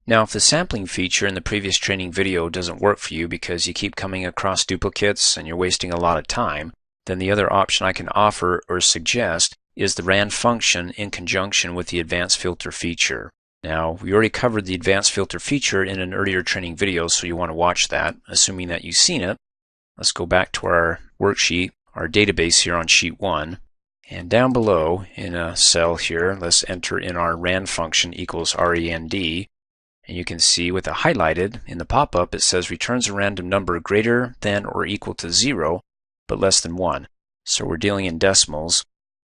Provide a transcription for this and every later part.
Now, if the sampling feature in the previous training video doesn't work for you because you keep coming across duplicates and you're wasting a lot of time, then the other option I can offer or suggest is the RAND function in conjunction with the advanced filter feature. Now, we already covered the advanced filter feature in an earlier training video, so you want to watch that, assuming that you've seen it. Let's go back to our worksheet, our database here on sheet 1. And down below in a cell here, let's enter in our RAND function equals RAND. And you can see with it highlighted in the pop-up, it says returns a random number greater than or equal to 0, but less than 1. So we're dealing in decimals.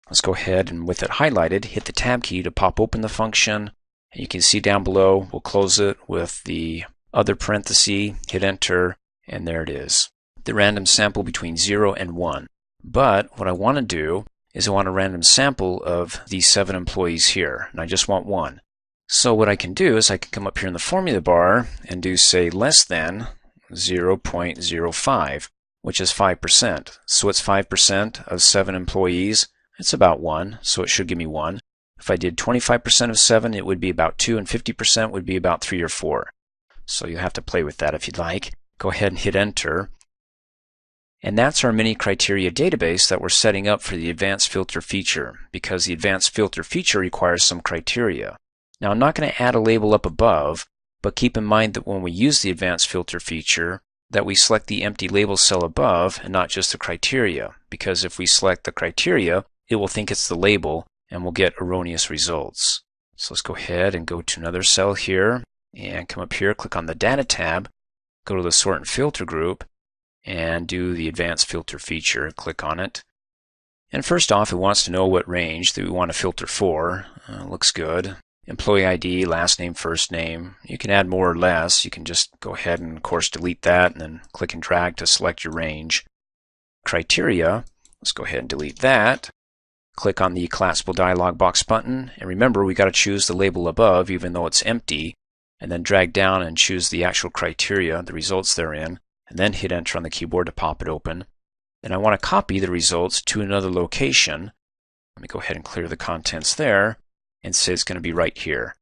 Let's go ahead and with it highlighted, hit the tab key to pop open the function. And you can see down below, we'll close it with the other parenthesis, hit enter, and there it is. The random sample between 0 and 1. But what I want to do is I want a random sample of these 7 employees here, and I just want 1. So what I can do is I can come up here in the formula bar and do, say, less than 0.05, which is 5%. So it's 5% of 7 employees. It's about 1, so it should give me 1. If I did 25% of 7, it would be about 2, and 50% would be about 3 or 4. So you have to play with that if you'd like. Go ahead and hit enter. And that's our mini criteria database that we're setting up for the advanced filter feature, because the advanced filter feature requires some criteria. Now, I'm not going to add a label up above, but keep in mind that when we use the advanced filter feature, that we select the empty label cell above and not just the criteria, because if we select the criteria, it will think it's the label and we'll get erroneous results. So let's go ahead and go to another cell here and come up here, click on the Data tab, go to the Sort and Filter group, and do the advanced filter feature. Click on it. And first off, it wants to know what range that we want to filter for. Looks good. Employee ID, last name, first name. You can add more or less. You can just go ahead and, of course, delete that and then click and drag to select your range. Criteria, let's go ahead and delete that. Click on the collapsible dialog box button. And remember, we got to choose the label above even though it's empty. And then drag down and choose the actual criteria, the results therein. And then hit enter on the keyboard to pop it open. Then I want to copy the results to another location. Let me go ahead and clear the contents there and say it's going to be right here.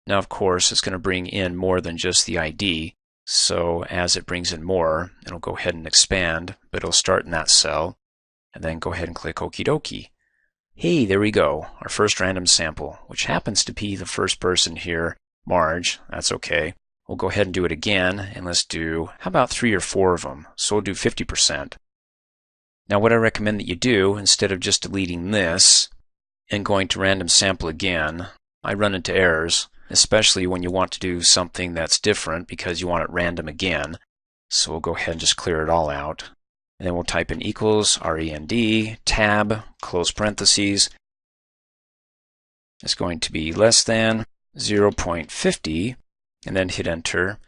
Now, of course, it's going to bring in more than just the ID. So as it brings in more, it'll go ahead and expand, but it'll start in that cell. And then go ahead and click Okie dokie. Hey, there we go, our first random sample, which happens to be the first person here, Marge. That's okay. We'll go ahead and do it again, and let's do, how about 3 or 4 of them? So we'll do 50%. Now what I recommend that you do, instead of just deleting this and going to random sample again, I run into errors, especially when you want to do something that's different because you want it random again. So we'll go ahead and just clear it all out. And then we'll type in equals, RAND, tab, close parentheses. It's going to be less than 0.50. And then hit enter,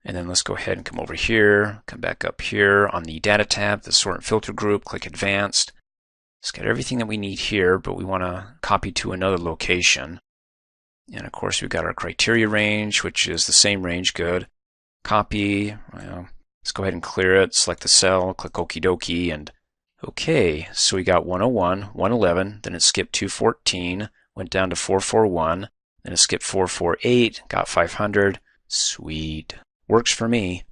and then let's go ahead and come over here, come back up here on the Data tab, the Sort and Filter group, click Advanced. It's got everything that we need here, but we want to copy to another location. And of course we've got our criteria range, which is the same range, good. Copy, well, let's go ahead and clear it, select the cell, click Okie dokie, and okay, so we got 101, 111, then it skipped 214, went down to 441, then it skipped 448, got 500. Sweet. Works for me.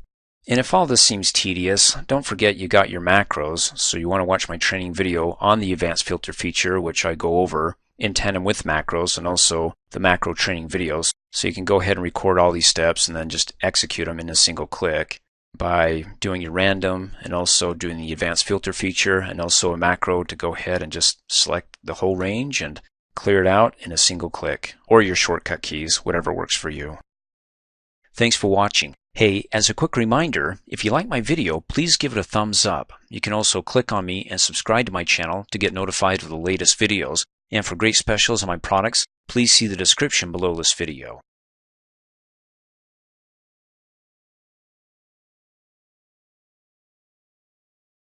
And if all this seems tedious, don't forget you got your macros, so you want to watch my training video on the advanced filter feature, which I go over in tandem with macros and also the macro training videos. So you can go ahead and record all these steps and then just execute them in a single click by doing your random and also doing the advanced filter feature and also a macro to go ahead and just select the whole range and clear it out in a single click, or your shortcut keys, whatever works for you. Thanks for watching. Hey, as a quick reminder, if you like my video, please give it a thumbs up. You can also click on me and subscribe to my channel to get notified of the latest videos. And for great specials on my products, please see the description below this video.